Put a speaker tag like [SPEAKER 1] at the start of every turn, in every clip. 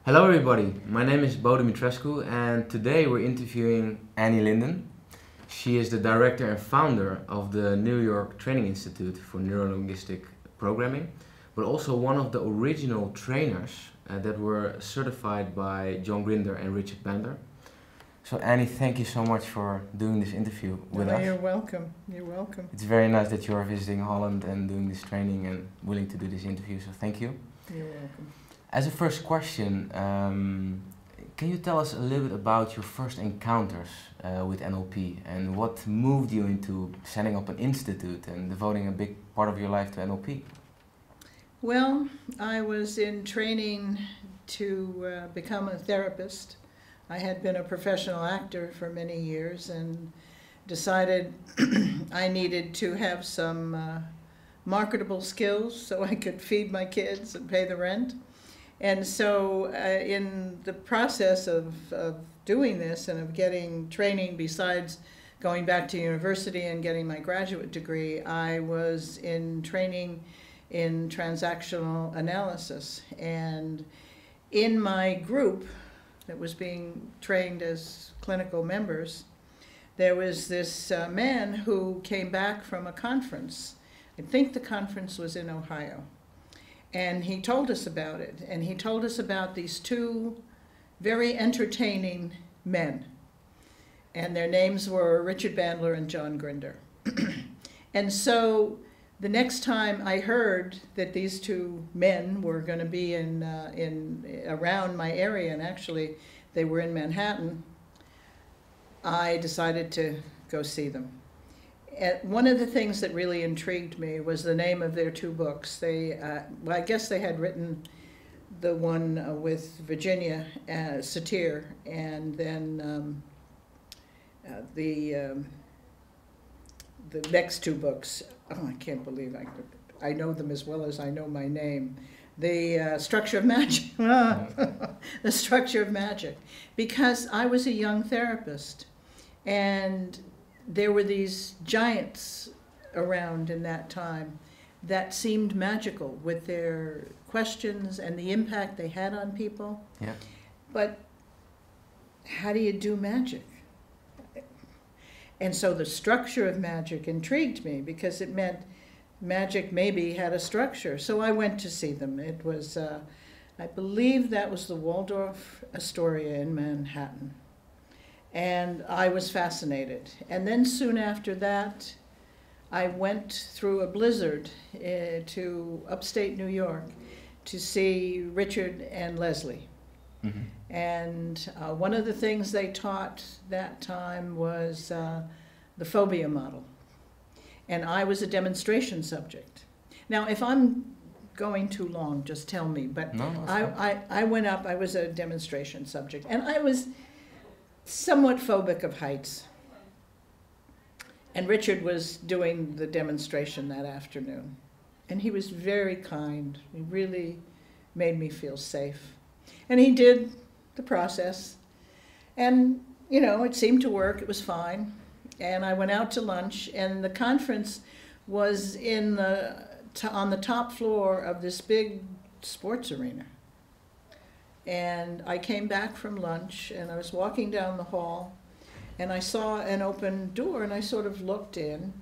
[SPEAKER 1] Hello everybody, my name is Bo Dimitrescu and today we're interviewing Anné Linden. She is the director and founder of the New York Training Institute for Neuro-Linguistic Programming, but also one of the original trainers that were certified by John Grinder and Richard Bandler. So Annie, thank you so much for doing this interview with us.
[SPEAKER 2] You're welcome, you're welcome.
[SPEAKER 1] It's very nice that you are visiting Holland and doing this training and willing to do this interview, so thank you.
[SPEAKER 2] You're welcome.
[SPEAKER 1] As a first question, can you tell us a little bit about your first encounters with NLP and what moved you into setting up an institute and devoting a big part of your life to NLP?
[SPEAKER 2] Well, I was in training to become a therapist. I had been a professional actor for many years and decided I needed to have some marketable skills so I could feed my kids and pay the rent. And so in the process of doing this and of getting training besides going back to university and getting my graduate degree, I was in training in transactional analysis. And in my group that was being trained as clinical members, there was this man who came back from a conference. I think the conference was in Ohio. And he told us about it, and he told us about these two very entertaining men. And their names were Richard Bandler and John Grinder. And so the next time I heard that these two men were going to be around my area, and actually they were in Manhattan, I decided to go see them. One of the things that really intrigued me was the name of their two books. Well, I guess they had written the one with Virginia Satir, and then the next two books. Oh, I can't believe I know them as well as I know my name. The Structure of Magic. The Structure of Magic, because I was a young therapist, and there were these giants around in that time that seemed magical with their questions and the impact they had on people.
[SPEAKER 1] Yeah.
[SPEAKER 2] But how do you do magic? And so the structure of magic intrigued me because it meant magic maybe had a structure. So I went to see them. It was, I believe that was the Waldorf Astoria in Manhattan. And I was fascinated. And then soon after that, I went through a blizzard to upstate New York to see Richard and Leslie. Mm-hmm. And one of the things they taught that time was the phobia model. And I was a demonstration subject. Now, if I'm going too long, just tell me. But
[SPEAKER 1] no,
[SPEAKER 2] I went up, I was a demonstration subject. And I was somewhat phobic of heights. And Richard was doing the demonstration that afternoon. And he was very kind. He really made me feel safe. And he did the process. And, you know, it seemed to work. It was fine. And I went out to lunch, and the conference was on the top floor of this big sports arena. And I came back from lunch, and I was walking down the hall, and I saw an open door, and I sort of looked in,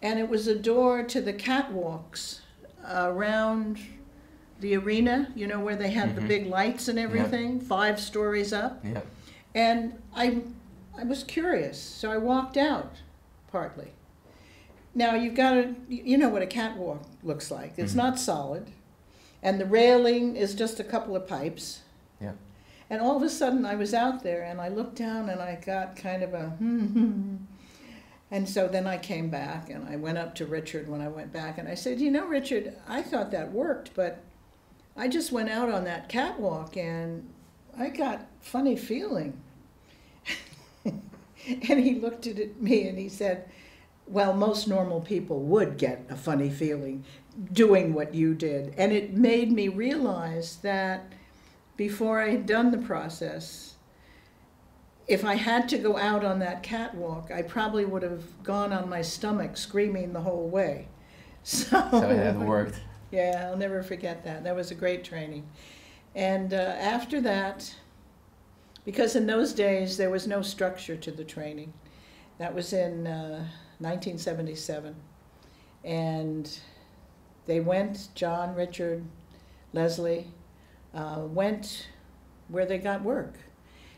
[SPEAKER 2] and it was a door to the catwalks around the arena, you know, where they had the big lights and everything, 5 stories up.
[SPEAKER 1] Yeah.
[SPEAKER 2] And I was curious, so I walked out, partly. Now, you know what a catwalk looks like. It's not solid, and the railing is just a couple of pipes.
[SPEAKER 1] Yeah.
[SPEAKER 2] And all of a sudden I was out there and I looked down and I got kind of a And so then I came back and I went up to Richard when I went back and I said, you know, Richard, I thought that worked, but I just went out on that catwalk and I got funny feeling. And he looked at me and he said, well, most normal people would get a funny feeling doing what you did. And it made me realize that before I had done the process, if I had to go out on that catwalk, I probably would have gone on my stomach screaming the whole way. So
[SPEAKER 1] it had worked.
[SPEAKER 2] Yeah, I'll never forget that. That was a great training. And after that, because in those days there was no structure to the training. That was in 1977. And they went, John, Richard, Leslie, went where they got work.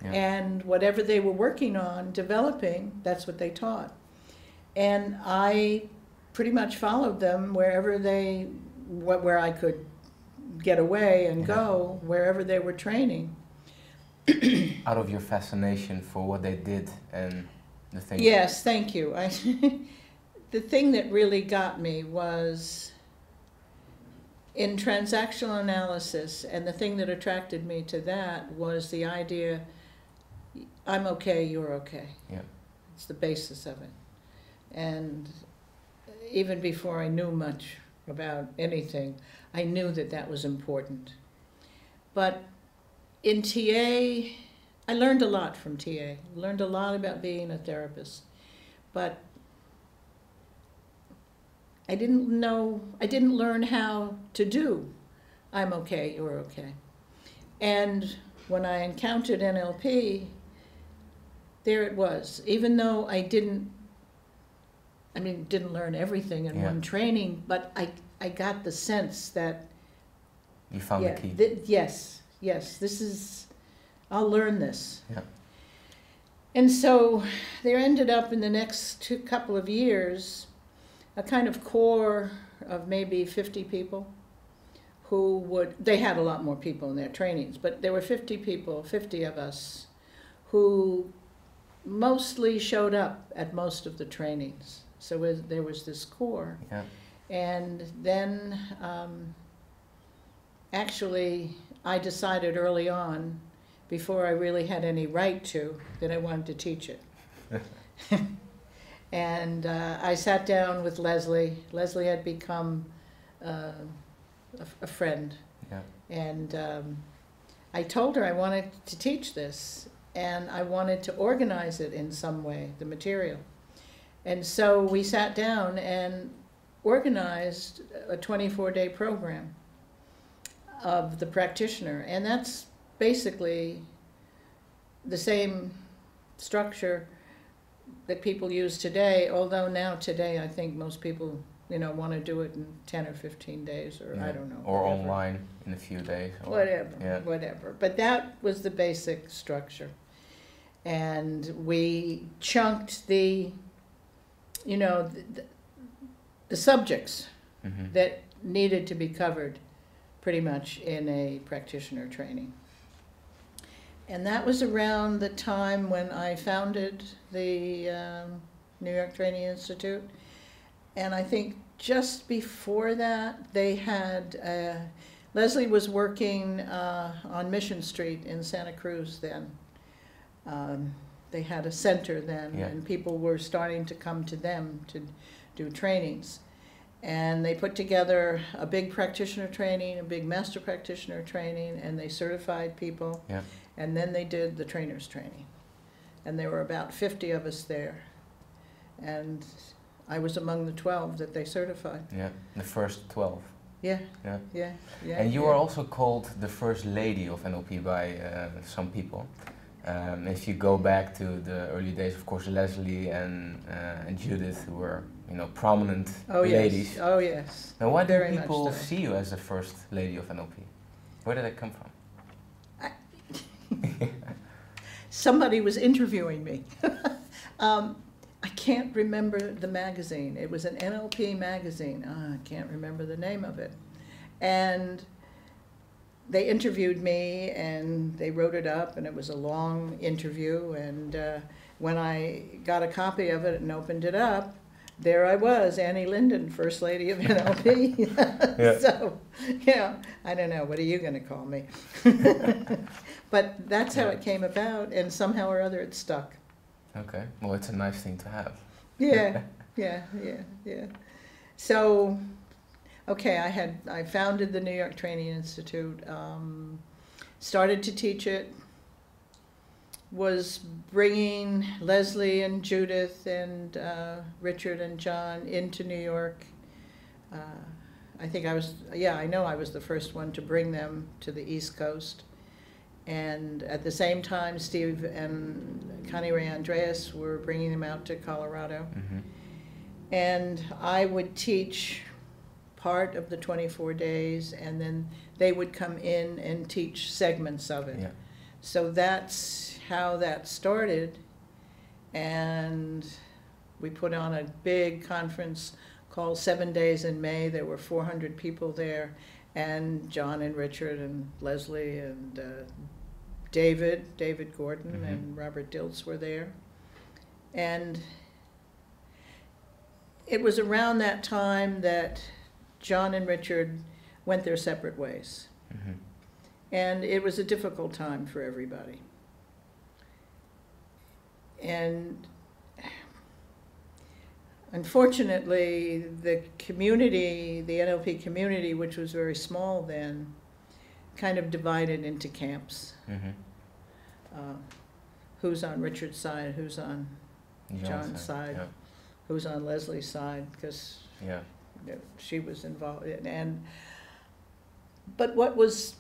[SPEAKER 1] Yeah.
[SPEAKER 2] And whatever they were working on, developing, that's what they taught. And I pretty much followed them wherever where I could get away and go, wherever they were training.
[SPEAKER 1] Out of your fascination for what they did and the thing.
[SPEAKER 2] Yes, thank you. The thing that really got me was in transactional analysis, and the thing that attracted me to that was the idea, I'm okay, you're okay.
[SPEAKER 1] Yeah.
[SPEAKER 2] It's the basis of it. And even before I knew much about anything, I knew that that was important. But in TA, I learned a lot from TA. Learned a lot about being a therapist. But I didn't learn how to do I'm okay, you're okay. And when I encountered NLP, there it was. Even though I didn't learn everything in one training, but I got the sense that
[SPEAKER 1] you found the key.
[SPEAKER 2] Yes, this is, I'll learn this.
[SPEAKER 1] Yeah.
[SPEAKER 2] And so there ended up in the next couple of years a kind of core of maybe 50 people they had a lot more people in their trainings, but there were 50 people, 50 of us, who mostly showed up at most of the trainings. So there was this core.
[SPEAKER 1] Yeah.
[SPEAKER 2] And then actually I decided early on, before I really had any right to, that I wanted to teach it. And I sat down with Leslie. Leslie had become a friend.
[SPEAKER 1] Yeah.
[SPEAKER 2] And I told her I wanted to teach this, and I wanted to organize it in some way, the material. And so we sat down and organized a 24-day program of the practitioner. And that's basically the same structure that people use today, although now today I think most people want to do it in 10 or 15 days, or I don't know.
[SPEAKER 1] Or
[SPEAKER 2] whatever.
[SPEAKER 1] Online in a few days. Or,
[SPEAKER 2] Whatever. But that was the basic structure. And we chunked the subjects that needed to be covered pretty much in a practitioner training. And that was around the time when I founded the New York Training Institute. And I think just before that, they had, Leslie was working on Mission Street in Santa Cruz then. They had a center then, and people were starting to come to them to do trainings. And they put together a big practitioner training, a big master practitioner training, and they certified people.
[SPEAKER 1] Yeah.
[SPEAKER 2] And then they did the trainers training. And there were about 50 of us there. And I was among the 12 that they certified.
[SPEAKER 1] Yeah, the first 12.
[SPEAKER 2] Yeah.
[SPEAKER 1] And you are also called the First Lady of NLP by some people. If you go back to the early days, of course, Leslie and Judith, who were prominent ladies.
[SPEAKER 2] Oh yes.
[SPEAKER 1] Now, why do
[SPEAKER 2] Very
[SPEAKER 1] people
[SPEAKER 2] much so.
[SPEAKER 1] see you as the First Lady of NLP? Where did that come from?
[SPEAKER 2] Somebody was interviewing me. I can't remember the magazine. It was an NLP magazine. I can't remember the name of it. And they interviewed me, and they wrote it up, and it was a long interview. And when I got a copy of it and opened it up, there I was, Anné Linden, First Lady of NLP.
[SPEAKER 1] Yeah.
[SPEAKER 2] So, I don't know, what are you going to call me? But that's how it came about, and somehow or other it stuck.
[SPEAKER 1] Okay, well, it's a nice thing to have.
[SPEAKER 2] Yeah. So, okay, I founded the New York Training Institute, started to teach it, was bringing Leslie and Judith and Richard and John into New York. I think I was, yeah, I know I was the first one to bring them to the East Coast. And at the same time, Steve and Connie Ray Andreas were bringing them out to Colorado.
[SPEAKER 1] Mm-hmm.
[SPEAKER 2] And I would teach part of the 24 days, and then they would come in and teach segments of it.
[SPEAKER 1] Yeah.
[SPEAKER 2] So that's how that started. And we put on a big conference called 7 Days in May. There were 400 people there, and John and Richard and Leslie and David Gordon,
[SPEAKER 1] Mm-hmm.
[SPEAKER 2] and Robert Dilts were there. And it was around that time that John and Richard went their separate ways.
[SPEAKER 1] Mm-hmm.
[SPEAKER 2] And it was a difficult time for everybody. And unfortunately, the community, the NLP community, which was very small then, kind of divided into camps.
[SPEAKER 1] Mm-hmm.
[SPEAKER 2] Who's on Richard's side, who's on John's side,
[SPEAKER 1] Yeah.
[SPEAKER 2] who's on Leslie's side, because
[SPEAKER 1] Yeah.
[SPEAKER 2] she was involved. But what was,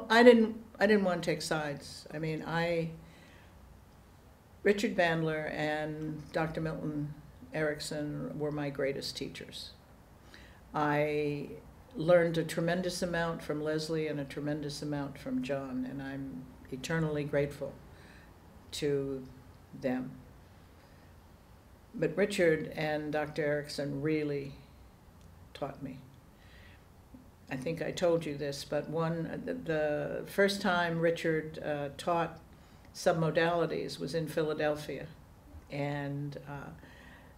[SPEAKER 2] I didn't want to take sides. I mean, Richard Bandler and Dr. Milton Erickson were my greatest teachers. I learned a tremendous amount from Leslie and a tremendous amount from John, and I'm eternally grateful to them. But Richard and Dr. Erickson really taught me. I think I told you this, but the first time Richard taught submodalities was in Philadelphia, and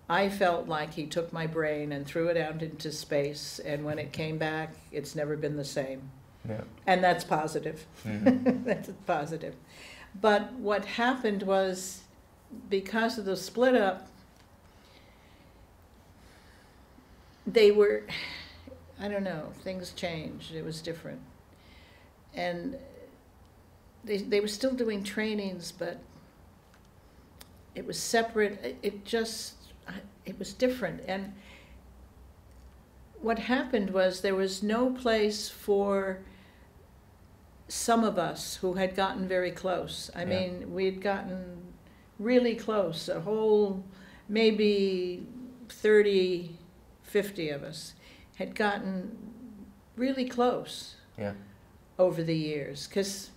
[SPEAKER 2] I felt like he took my brain and threw it out into space, and when it came back, it's never been the same.
[SPEAKER 1] Yeah.
[SPEAKER 2] And that's positive.
[SPEAKER 1] Mm-hmm.
[SPEAKER 2] That's positive. But what happened was, because of the split up, they were, I don't know, things changed. It was different. And they were still doing trainings, but it was separate. It was different. And what happened was there was no place for some of us who had gotten very close. I mean, we had gotten really close, a whole maybe 30, 50 of us had gotten really close over the years, because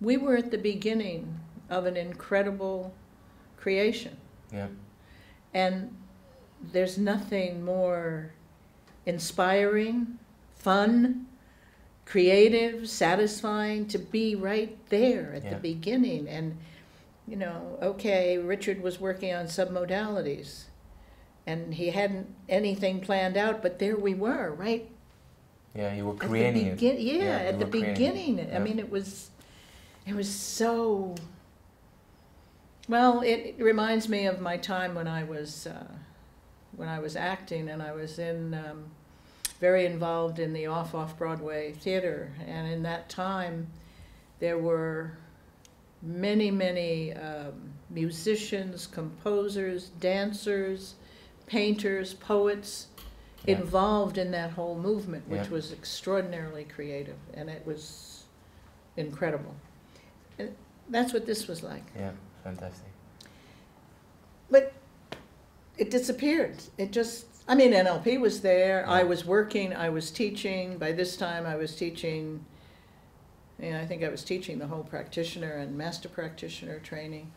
[SPEAKER 2] we were at the beginning of an incredible creation.
[SPEAKER 1] Yeah.
[SPEAKER 2] And there's nothing more inspiring, fun, creative, satisfying to be right there at the beginning. And, you know, okay, Richard was working on submodalities, and he hadn't anything planned out, but there we were, right?
[SPEAKER 1] Yeah, you were creating it.
[SPEAKER 2] At the beginning. I mean, it was so, well, it reminds me of my time when I was acting, and I was very involved in the off-Broadway theater. And in that time, there were many musicians, composers, dancers, painters, poets involved in that whole movement, which was extraordinarily creative, and it was incredible. And that's what this was like.
[SPEAKER 1] Yeah, fantastic.
[SPEAKER 2] But it disappeared. It just, I mean, NLP was there. I was working, I was teaching. By this time I was teaching, I think I was teaching the whole practitioner and master practitioner training.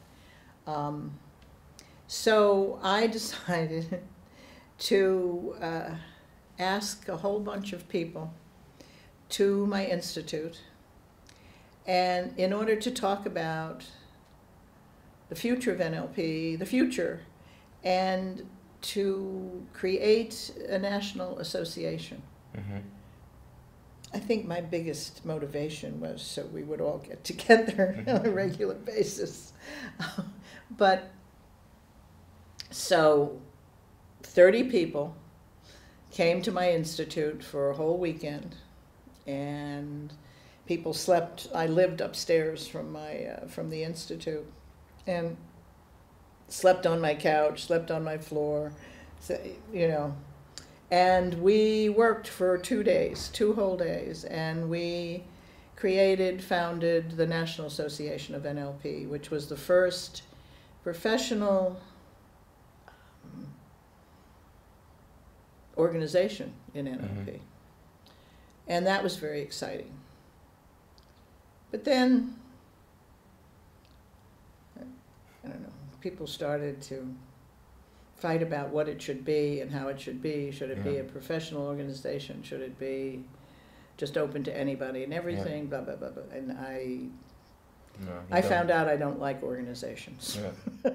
[SPEAKER 2] So I decided to ask a whole bunch of people to my institute, and in order to talk about the future of NLP, and to create a national association.
[SPEAKER 1] Mm-hmm.
[SPEAKER 2] I think my biggest motivation was so we would all get together on a regular basis. But so 30 people came to my institute for a whole weekend, and people slept. I lived upstairs from the institute, and slept on my couch, slept on my floor, And we worked for 2 days, 2 whole days, and we founded the National Association of NLP, which was the first professional organization in NLP. And that was very exciting. But then, I don't know, people started to fight about what it should be and how it should be. Should it be a professional organization? Should it be just open to anybody and everything? Blah, blah, blah, blah. And I found out I don't like organizations.
[SPEAKER 1] Yeah.